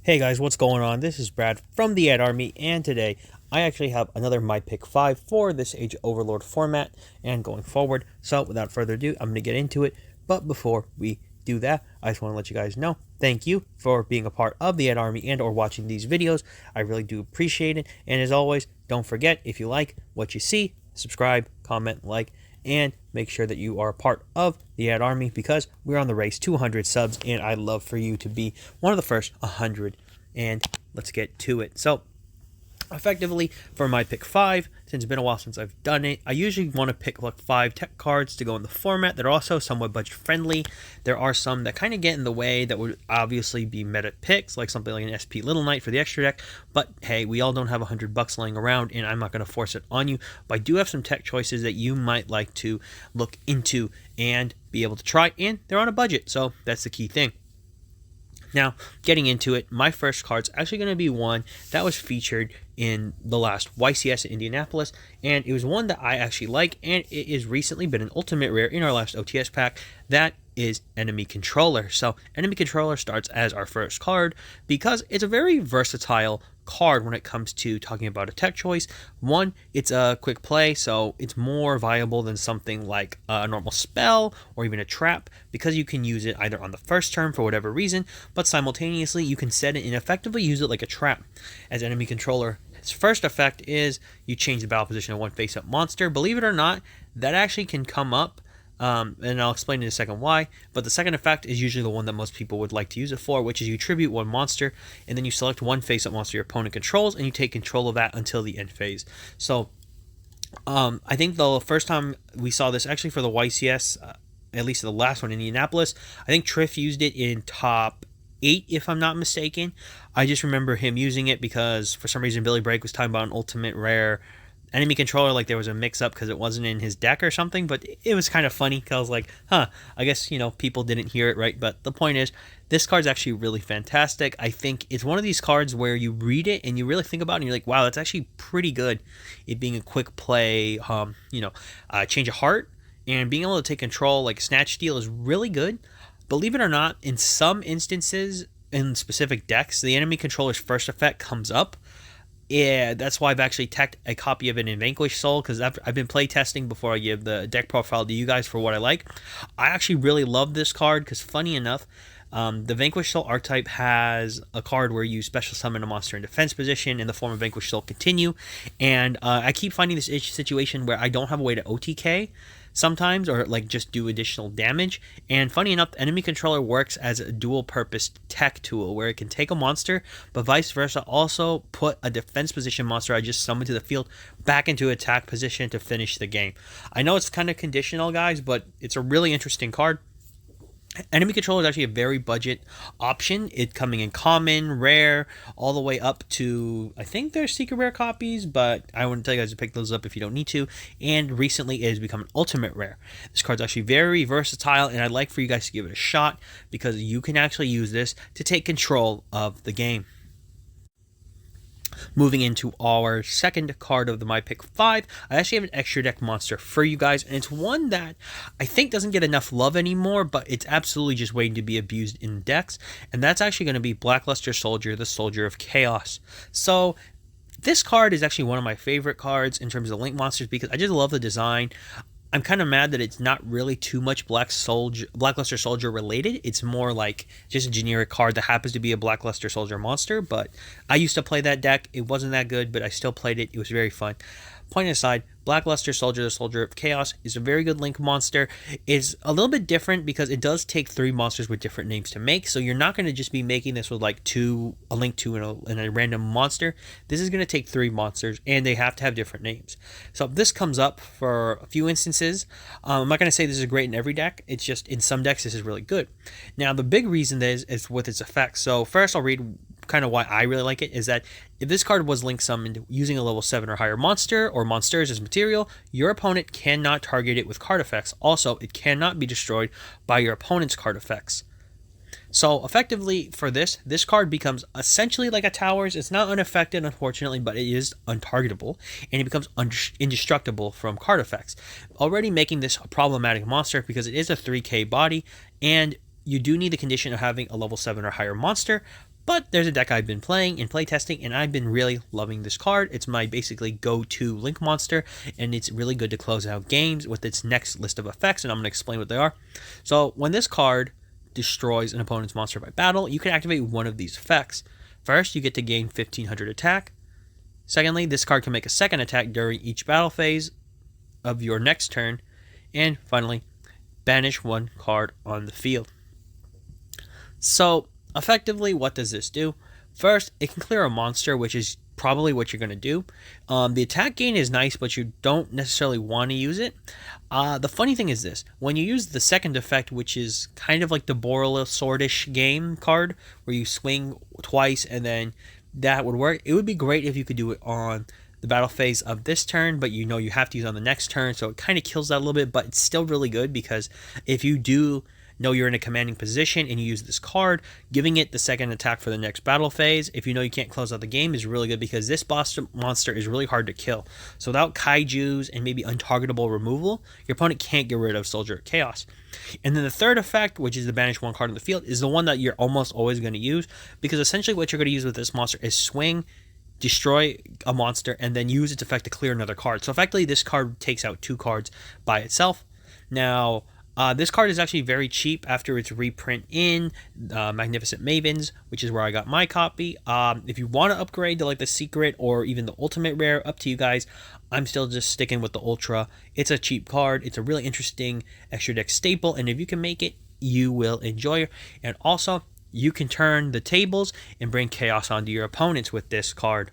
Hey guys, what's going on? This is Brad from the Ad Army, and today I actually have another My Pick 5 for this Age of Overlord format and going forward. So without further ado, I'm going to get into it. But before we do that, I just want to let you guys know, thank you for being a part of the Ad Army and or watching these videos. I really do appreciate it. And as always, don't forget, if you like what you see, subscribe, comment, like, and make sure that you are a part of the Ad Army because we're on the race to 100 subs, and I'd love for you to be one of the first 100. And let's get to it. So, effectively, for my pick 5, since it's been a while since I've done it, I usually want to pick like 5 tech cards to go in the format that are also somewhat budget friendly. There are some that kind of get in the way that would obviously be meta picks, like something like an SP Little Knight for the extra deck, but hey, we all don't have $100 laying around, and I'm not going to force it on you, but I do have some tech choices that you might like to look into and be able to try, and they're on a budget, so that's the key thing. Now, getting into it, my first card's actually going to be one that was featured in the last YCS in Indianapolis, and it was one that I actually like, and it has recently been an ultimate rare in our last OTS pack. That is Enemy Controller. So, Enemy Controller starts as our first card because it's a very versatile card when it comes to talking about a tech choice. One, it's a quick play, so it's more viable than something like a normal spell or even a trap because you can use it either on the first turn for whatever reason, but simultaneously you can set it and effectively use it like a trap. As Enemy Controller, its first effect is you change the battle position of one face-up monster. Believe it or not, that actually can come up, and I'll explain in a second why, but the second effect is usually the one that most people would like to use it for, which is you tribute one monster, and then you select one face-up monster your opponent controls, and you take control of that until the end phase. So, I think the first time we saw this, actually for the YCS, at least the last one in Indianapolis, I think Triff used it in top 8, if I'm not mistaken. I just remember him using it because for some reason Billy Brake was talking about an ultimate rare Enemy Controller, like there was a mix-up because it wasn't in his deck or something, but it was kind of funny because I was like, I guess, people didn't hear it right, but the point is, this card's actually really fantastic. I think it's one of these cards where you read it and you really think about it and you're like, wow, that's actually pretty good. It being a quick play, change of heart, and being able to take control, like Snatch Steal is really good. Believe it or not, in some instances, in specific decks, the Enemy Controller's first effect comes up. Yeah, that's why I've actually teched a copy of it in Vanquish Soul, because I've been playtesting before I give the deck profile to you guys for what I like. I actually really love this card, because funny enough, the Vanquish Soul archetype has a card where you special summon a monster in defense position in the form of Vanquish Soul Continue, and I keep finding this situation where I don't have a way to OTK sometimes, or like just do additional damage. And funny enough, Enemy Controller works as a dual-purpose tech tool where it can take a monster, but vice versa, also put a defense position monster I just summoned to the field back into attack position to finish the game. I know it's kind of conditional, guys, but it's a really interesting card. Enemy Controller is actually a very budget option. It coming in common, rare, all the way up to, I think there's secret rare copies, but I wouldn't tell you guys to pick those up if you don't need to. And recently it has become an ultimate rare. This card's actually very versatile, and I'd like for you guys to give it a shot because you can actually use this to take control of the game. Moving into our second card of the My Pick 5, I actually have an extra deck monster for you guys, and it's one that I think doesn't get enough love anymore, but it's absolutely just waiting to be abused in decks, and that's actually going to be Blackluster Soldier, the Soldier of Chaos. So, this card is actually one of my favorite cards in terms of Link monsters because I just love the design. I'm kind of mad that it's not really too much Blackluster Soldier related. It's more like just a generic card that happens to be a Blackluster Soldier monster, but I used to play that deck. It wasn't that good, but I still played it. It was very fun. Point aside, Blackluster Soldier, the Soldier of Chaos, is a very good Link monster. It's a little bit different because it does take 3 monsters with different names to make, so you're not going to just be making this with like a Link 2 and a random monster. This is going to take 3 monsters, and they have to have different names. So this comes up for a few instances. I'm not going to say this is great in every deck. It's just in some decks this is really good. Now the big reason is with its effects. So first I'll read kind of why I really like it, is that if this card was Link summoned using a level 7 or higher monster or monsters as material, your opponent cannot target it with card effects. Also, it cannot be destroyed by your opponent's card effects. So effectively for this card becomes essentially like a Towers. It's not unaffected, unfortunately, but it is untargetable, and it becomes indestructible from card effects, already making this a problematic monster because it is a 3k body, and you do need the condition of having a level 7 or higher monster. But there's a deck I've been playing and playtesting, and I've been really loving this card. It's my basically go-to Link monster, and it's really good to close out games with its next list of effects, and I'm going to explain what they are. So when this card destroys an opponent's monster by battle, you can activate one of these effects. First, you get to gain 1500 attack. Secondly, this card can make a second attack during each battle phase of your next turn. And finally, banish one card on the field. So, effectively, what does this do? First, it can clear a monster, which is probably what you're going to do. The attack gain is nice, but you don't necessarily want to use it. The funny thing is this. When you use the second effect, which is kind of like the Borreloswordish game card, where you swing twice and then that would work. It would be great if you could do it on the battle phase of this turn, but you know you have to use it on the next turn, so it kind of kills that a little bit, but it's still really good because if you do know you're in a commanding position and you use this card, giving it the second attack for the next battle phase, if you know you can't close out the game, is really good because this boss monster is really hard to kill. So without kaijus and maybe untargetable removal, your opponent can't get rid of Soldier of Chaos. And then the third effect, which is the banish one card on the field, is the one that you're almost always going to use, because essentially what you're going to use with this monster is swing, destroy a monster, and then use its effect to clear another card. So effectively this card takes out 2 cards by itself. Now, this card is actually very cheap after its reprint in Magnificent Mavens, which is where I got my copy. If you want to upgrade to like the Secret or even the Ultimate Rare, up to you guys. I'm still just sticking with the Ultra. It's a cheap card. It's a really interesting extra deck staple, and if you can make it, you will enjoy it. And also, you can turn the tables and bring chaos onto your opponents with this card.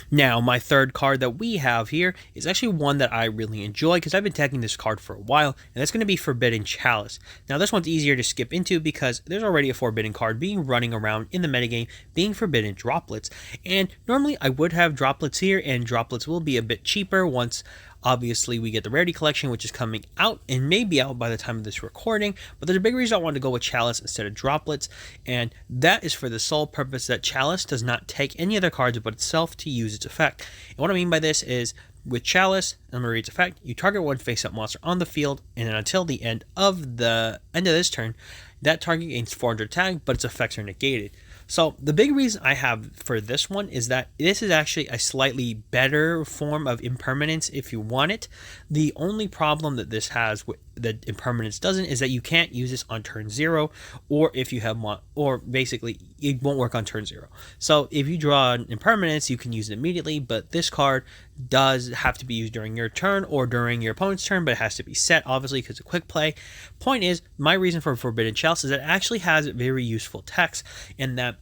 Now, my third card that we have here is actually one that I really enjoy because I've been tagging this card for a while, and that's going to be Forbidden Chalice. Now, this one's easier to skip into because there's already a Forbidden card being running around in the metagame, being Forbidden Droplets. And normally I would have Droplets here, and Droplets will be a bit cheaper once obviously we get the Rarity Collection, which is coming out and may be out by the time of this recording, but there's a big reason I wanted to go with Chalice instead of Droplets, and that is for the sole purpose that Chalice does not take any other cards but itself to use its effect. And what I mean by this is, with Chalice, and I'm going to read its effect, you target one face-up monster on the field, and then until the end of this turn, that target gains 400 attack, but its effects are negated. So the big reason I have for this one is that this is actually a slightly better form of impermanence if you want it. The only problem that this has that impermanence doesn't is that you can't use this on turn 0, or if you have or basically it won't work on turn 0. So if you draw an impermanence, you can use it immediately, but this card does have to be used during your turn or during your opponent's turn, but it has to be set obviously because it's a quick play. Point is, my reason for Forbidden Chalice is that it actually has very useful text, in that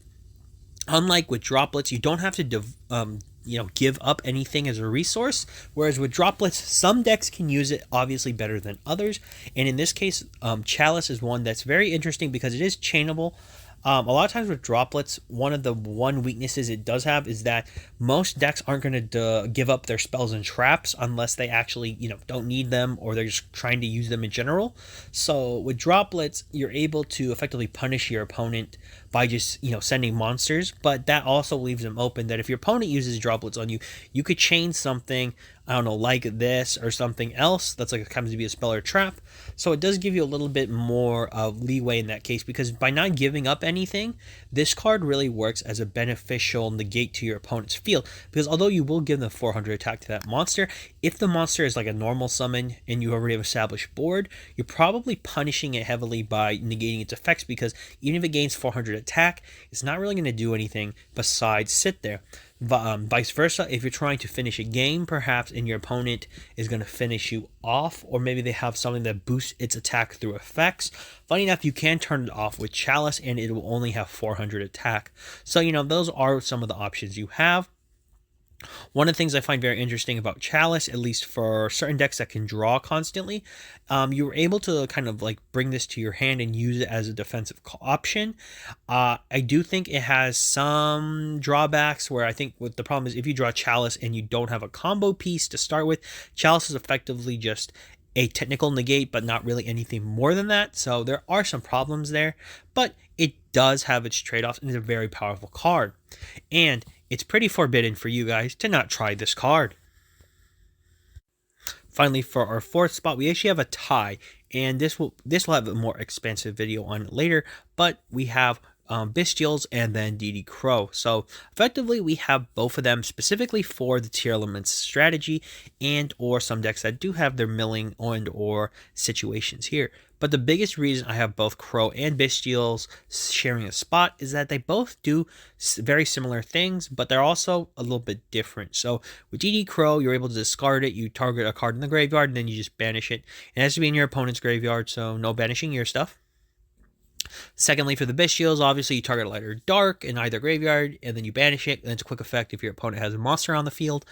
unlike with Droplets, you don't have to give up anything as a resource, whereas with Droplets, some decks can use it obviously better than others, and in this case, Chalice is one that's very interesting because it is chainable. A lot of times with Droplets, one of the weaknesses it does have is that most decks aren't going to give up their spells and traps unless they actually, don't need them, or they're just trying to use them in general. So with Droplets, you're able to effectively punish your opponent by just, sending monsters, but that also leaves them open that if your opponent uses Droplets on you, you could chain something, I don't know, like this or something else that's like comes to be a spell or trap. So it does give you a little bit more leeway in that case, because by not giving up anything, this card really works as a beneficial negate to your opponent's field, because although you will give them 400 attack to that monster, if the monster is like a normal summon and you already have established board, you're probably punishing it heavily by negating its effects, because even if it gains 400 attack, it's not really going to do anything besides sit there. Vice versa, if you're trying to finish a game perhaps and your opponent is going to finish you off, or maybe they have something that boosts its attack through effects, funny enough, you can turn it off with Chalice and it will only have 400 attack. So those are some of the options you have. One of the things I find very interesting about Chalice, at least for certain decks that can draw constantly, you were able to kind of like bring this to your hand and use it as a defensive option. I do think it has some drawbacks where I think what the problem is, if you draw Chalice and you don't have a combo piece to start with, Chalice is effectively just a technical negate, but not really anything more than that. So there are some problems there, but it does have its trade-offs and it's a very powerful card. And it's pretty forbidden for you guys to not try this card. Finally, for our fourth spot, we actually have a tie, and this will have a more expansive video on it later, but we have Bestials, and then DD Crow. So effectively, we have both of them specifically for the tier elements strategy, and or some decks that do have their milling and or situations here. But the biggest reason I have both Crow and Bestials sharing a spot is that they both do very similar things, but they're also a little bit different. So with DD Crow, you're able to discard it, you target a card in the graveyard, and then you just banish it. It has to be in your opponent's graveyard, so no banishing your stuff. Secondly, for the Bestials, obviously you target light or dark in either graveyard, and then you banish it, and it's a quick effect if your opponent has a monster on the field.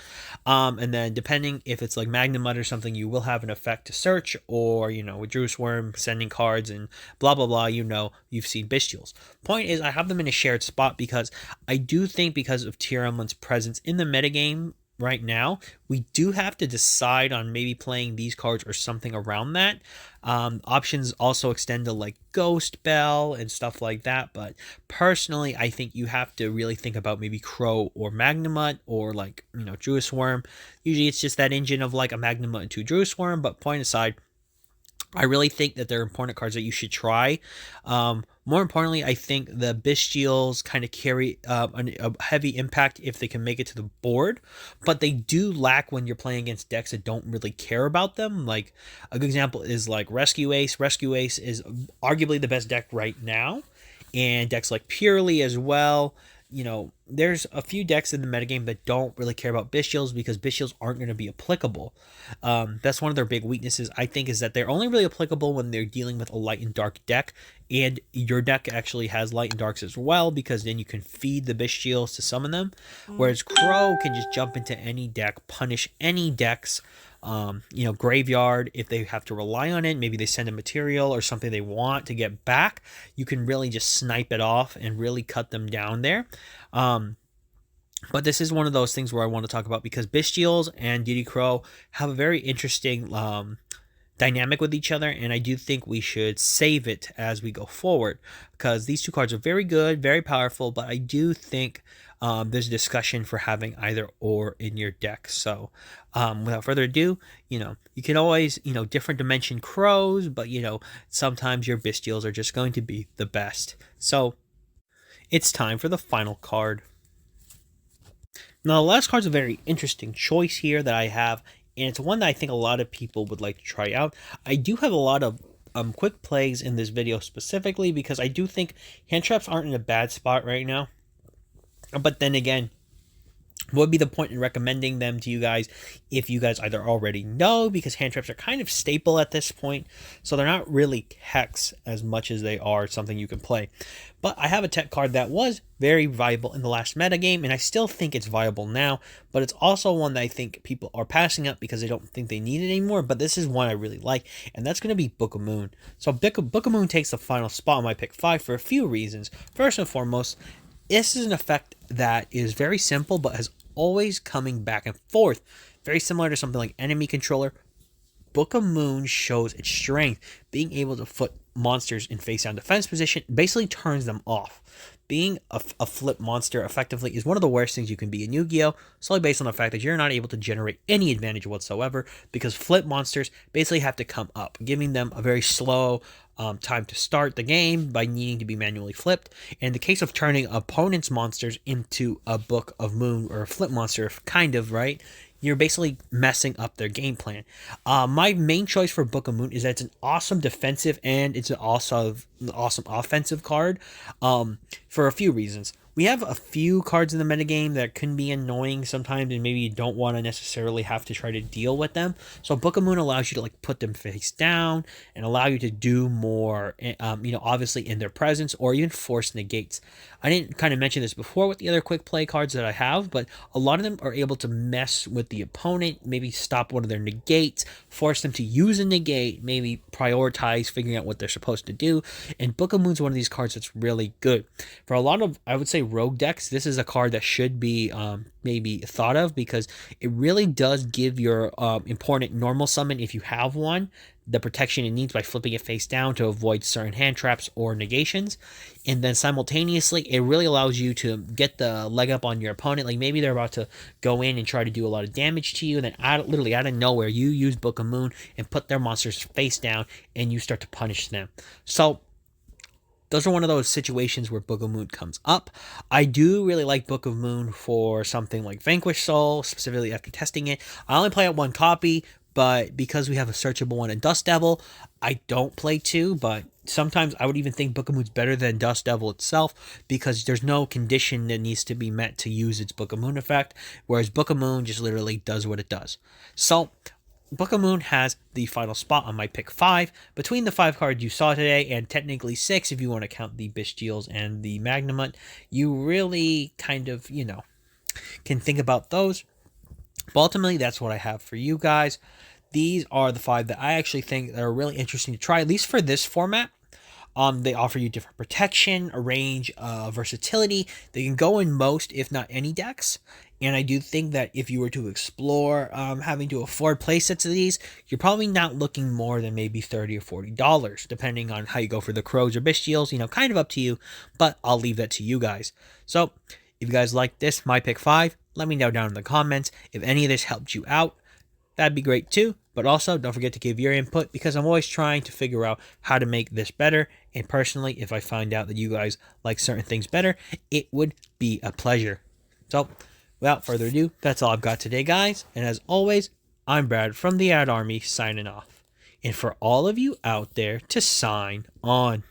And then depending if it's like Magnum Mud or something, you will have an effect to search, or, you know, with Druid Worm, sending cards and blah, blah, blah, you know, you've seen Bestials. Point is, I have them in a shared spot because I do think because of Tier Emblem's presence in the metagame right now, we do have to decide on maybe playing these cards or something around that. Options also extend to like Ghost Bell and stuff like that, but personally I think you have to really think about maybe Crow or Magnamut, or like, you know, Druid Swarm. Usually it's just that engine of like a Magnamut and 2 Druid Swarm, but point aside, I really think that they're important cards that you should try. More importantly, I think the Bestials kind of carry a heavy impact if they can make it to the board, but they do lack when you're playing against decks that don't really care about them. Like a good example is like Rescue Ace. Rescue Ace is arguably the best deck right now, and decks like Purely as well. You know, there's a few decks in the metagame that don't really care about Bestials because Bestials aren't going to be applicable. That's one of their big weaknesses, I think, is that they're only really applicable when they're dealing with a light and dark deck, and your deck actually has light and darks as well, because then you can feed the Bestials to summon them, whereas Crow can just jump into any deck, punish any decks. You know, graveyard, if they have to rely on it, maybe they send a material or something they want to get back, you can really just snipe it off and really cut them down there. But this is one of those things where I want to talk about, because Bestials and DD Crow have a very interesting dynamic with each other, and I do think we should save it as we go forward, because these two cards are very good, very powerful, but I do think there's a discussion for having either or in your deck. So without further ado, you know, you can always, you know, different dimension Crows, but, you know, sometimes your Bestials are just going to be the best. So it's time for the final card. Now, the last card's a very interesting choice here that I have, and it's one that I think a lot of people would like to try out. I do have a lot of quick plays in this video specifically because I do think hand traps aren't in a bad spot right now. But then again, what would be the point in recommending them to you guys if you guys either already know, because hand traps are kind of staple at this point, so they're not really hex as much as they are something you can play. But I have a tech card that was very viable in the last metagame, and I still think it's viable now, but it's also one that I think people are passing up because they don't think they need it anymore, but this is one I really like, and that's going to be Book of Moon. So Book of Moon takes the final spot on my pick 5 for a few reasons. First and foremost, this is an effect that is very simple, but has always coming back and forth. Very similar to something like Enemy Controller. Book of Moon shows its strength. Being able to put monsters in face-down defense position basically turns them off. Being a flip monster effectively is one of the worst things you can be in Yu-Gi-Oh! Solely based on the fact that you're not able to generate any advantage whatsoever, because flip monsters basically have to come up, giving them a very slow time to start the game by needing to be manually flipped. In the case of turning opponents' monsters into a Book of Moon or a flip monster, kind of, right? You're basically messing up their game plan. My main choice for Book of Moon is that it's an awesome defensive and it's an awesome offensive card for a few reasons. We have a few cards in the metagame that can be annoying sometimes, and maybe you don't want to necessarily have to try to deal with them. So Book of Moon allows you to like put them face down and allow you to do more, you know, obviously in their presence, or even force negates. I didn't kind of mention this before with the other quick play cards that I have, but a lot of them are able to mess with the opponent, maybe stop one of their negates, force them to use a negate, maybe prioritize figuring out what they're supposed to do. And Book of Moon's one of these cards that's really good. For a lot of, I would say, rogue decks, this is a card that should be maybe thought of, because it really does give your important normal summon, if you have one, the protection it needs by flipping it face down to avoid certain hand traps or negations. And then simultaneously, it really allows you to get the leg up on your opponent. Like maybe they're about to go in and try to do a lot of damage to you, and then literally out of nowhere, you use Book of Moon and put their monsters face down, and you start to punish them. So those are one of those situations where Book of Moon comes up. I do really like Book of Moon for something like Vanquish Soul, specifically after testing it. I only play out one copy, but because we have a searchable one in Dust Devil, I don't play two, but sometimes I would even think Book of Moon's better than Dust Devil itself because there's no condition that needs to be met to use its Book of Moon effect, whereas Book of Moon just literally does what it does. So Book of Moon has the final spot on my pick 5. Between the 5 cards you saw today, and technically 6 if you want to count the Bestials and the Magnamut, you really kind of, can think about those. But ultimately, that's what I have for you guys. These are the 5 that I actually think that are really interesting to try, at least for this format. They offer you different protection, a range of versatility. They can go in most, if not any decks. And I do think that if you were to explore having to afford playsets of these, you're probably not looking more than maybe $30 or $40, depending on how you go for the Crows or Bestials. Kind of up to you, but I'll leave that to you guys. So, if you guys like this, my pick 5, let me know down in the comments. If any of this helped you out, that'd be great too. But also, don't forget to give your input because I'm always trying to figure out how to make this better. And personally, if I find out that you guys like certain things better, it would be a pleasure. So, without further ado, that's all I've got today, guys. And as always, I'm Brad from the Ad Army signing off. And for all of you out there, to sign on.